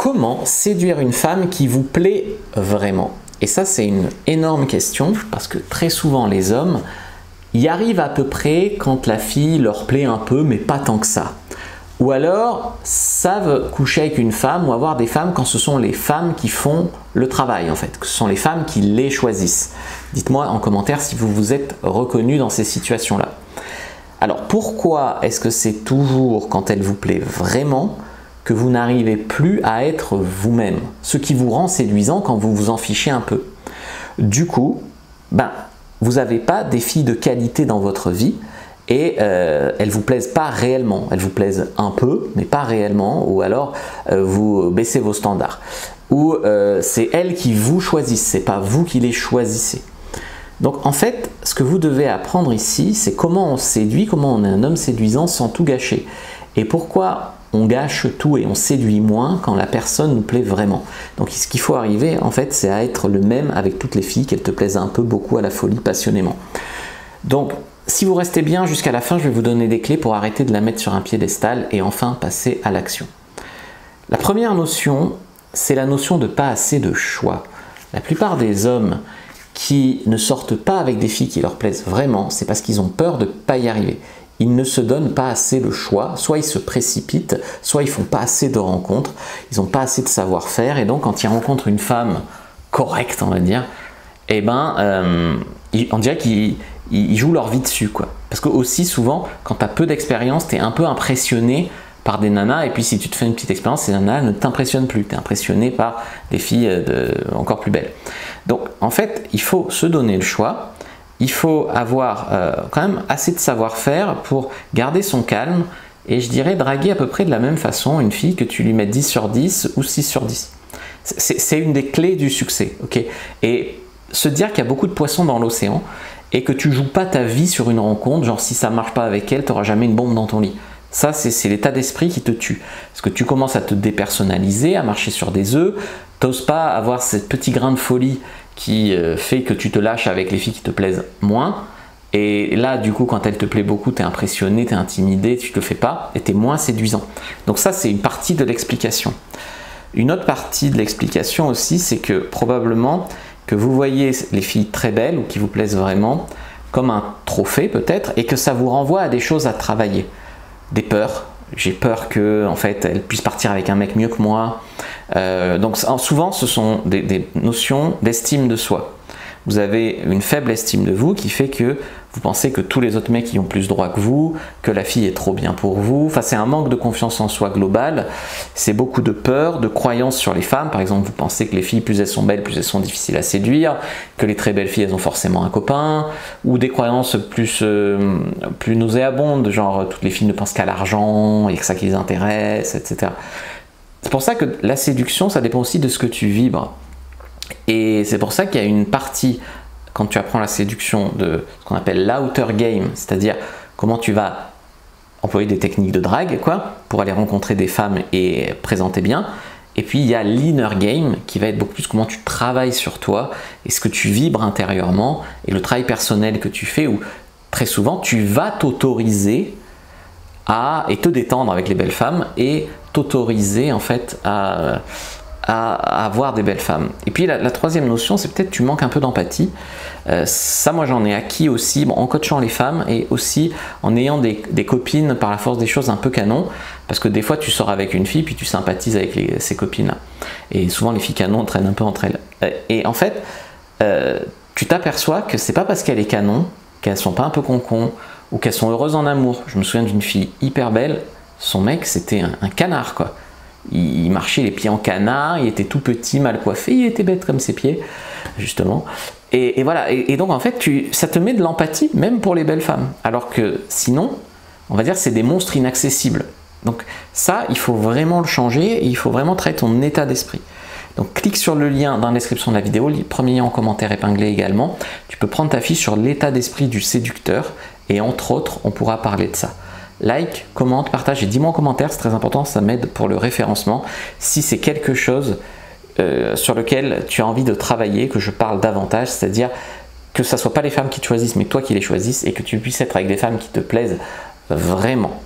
Comment séduire une femme qui vous plaît vraiment? Et ça, c'est une énorme question parce que très souvent, les hommes y arrivent à peu près quand la fille leur plaît un peu, mais pas tant que ça. Ou alors, savent coucher avec une femme ou avoir des femmes quand ce sont les femmes qui font le travail, en fait, que ce sont les femmes qui les choisissent. Dites-moi en commentaire si vous vous êtes reconnu dans ces situations-là. Alors, pourquoi est-ce que c'est toujours quand elle vous plaît vraiment que vous n'arrivez plus à être vous-même? Ce qui vous rend séduisant quand vous vous en fichez un peu. Du coup, vous n'avez pas des filles de qualité dans votre vie et elles ne vous plaisent pas réellement. Elles vous plaisent un peu, mais pas réellement, ou alors vous baissez vos standards. Ou c'est elles qui vous choisissent, c'est pas vous qui les choisissez. Donc en fait, ce que vous devez apprendre ici, c'est comment on séduit, comment on est un homme séduisant sans tout gâcher. Et pourquoi on gâche tout et on séduit moins quand la personne nous plaît vraiment. Donc ce qu'il faut arriver, en fait, c'est à être le même avec toutes les filles, qu'elles te plaisent un peu, beaucoup, à la folie, passionnément. Donc, si vous restez bien jusqu'à la fin, je vais vous donner des clés pour arrêter de la mettre sur un piédestal et enfin passer à l'action. La première notion, c'est la notion de pas assez de choix. La plupart des hommes qui ne sortent pas avec des filles qui leur plaisent vraiment, c'est parce qu'ils ont peur de ne pas y arriver. Ils ne se donnent pas assez le choix, soit ils se précipitent, soit ils font pas assez de rencontres, ils n'ont pas assez de savoir-faire, et donc quand ils rencontrent une femme correcte, on va dire, on dirait qu'ils jouent leur vie dessus, quoi. Parce que aussi souvent, quand tu as peu d'expérience, tu es un peu impressionné par des nanas, et puis si tu te fais une petite expérience, ces nanas ne t'impressionnent plus, tu es impressionné par des filles encore plus belles. Donc en fait, il faut se donner le choix. Il faut avoir quand même assez de savoir-faire pour garder son calme et je dirais draguer à peu près de la même façon une fille que tu lui mets 10 sur 10 ou 6 sur 10. C'est une des clés du succès. Okay, et se dire qu'il y a beaucoup de poissons dans l'océan et que tu ne joues pas ta vie sur une rencontre, genre si ça ne marche pas avec elle, tu n'auras jamais une bombe dans ton lit. Ça, c'est l'état d'esprit qui te tue. Parce que tu commences à te dépersonnaliser, à marcher sur des œufs, tu n'oses pas avoir ce petit grain de folie qui fait que tu te lâches avec les filles qui te plaisent moins. Et là, du coup, quand elle te plaît beaucoup, tu es impressionné, tu es intimidé, tu ne le fais pas et tu es moins séduisant. Donc ça, c'est une partie de l'explication. Une autre partie de l'explication aussi, c'est que probablement que vous voyez les filles très belles ou qui vous plaisent vraiment comme un trophée peut-être et que ça vous renvoie à des choses à travailler. Des peurs. J'ai peur que en fait, elle puisse partir avec un mec mieux que moi. Donc souvent, ce sont des notions d'estime de soi. Vous avez une faible estime de vous qui fait que vous pensez que tous les autres mecs y ont plus droit que vous, que la fille est trop bien pour vous. Enfin, c'est un manque de confiance en soi global. C'est beaucoup de peur, de croyances sur les femmes. Par exemple, vous pensez que les filles, plus elles sont belles, plus elles sont difficiles à séduire, que les très belles filles, elles ont forcément un copain, ou des croyances plus nauséabondes, genre toutes les filles ne pensent qu'à l'argent et que ça qui les intéresse, etc. C'est pour ça que la séduction, ça dépend aussi de ce que tu vibres. Et c'est pour ça qu'il y a une partie, quand tu apprends la séduction, de ce qu'on appelle l'outer game, c'est-à-dire comment tu vas employer des techniques de drague, quoi, pour aller rencontrer des femmes et présenter bien. Et puis il y a l'inner game qui va être beaucoup plus comment tu travailles sur toi et ce que tu vibres intérieurement et le travail personnel que tu fais où très souvent tu vas t'autoriser et te détendre avec les belles femmes et t'autoriser en fait à avoir des belles femmes. Et puis la troisième notion, c'est peut-être tu manques un peu d'empathie. Ça, moi j'en ai acquis aussi en coachant les femmes et aussi en ayant des copines par la force des choses un peu canon, parce que des fois tu sors avec une fille puis tu sympathises avec ces copines-là. Et souvent les filles canon traînent un peu entre elles. Et en fait, tu t'aperçois que c'est pas parce qu'elle est canon qu'elles sont pas un peu con-con ou qu'elles sont heureuses en amour. Je me souviens d'une fille hyper belle, son mec c'était un canard quoi. Il marchait les pieds en canard, il était tout petit, mal coiffé, il était bête comme ses pieds, justement. Et voilà, et donc en fait, ça te met de l'empathie, même pour les belles femmes. Alors que sinon, on va dire c'est des monstres inaccessibles. Donc ça, il faut vraiment le changer et il faut vraiment travailler ton état d'esprit. Donc clique sur le lien dans la description de la vidéo, le premier lien en commentaire épinglé également. Tu peux prendre ta fiche sur l'état d'esprit du séducteur et entre autres, on pourra parler de ça. Like, commente, partage et dis-moi en commentaire, c'est très important, ça m'aide pour le référencement. Si c'est quelque chose sur lequel tu as envie de travailler, que je parle davantage, c'est-à-dire que ce ne soit pas les femmes qui te choisissent, mais toi qui les choisisses et que tu puisses être avec des femmes qui te plaisent vraiment.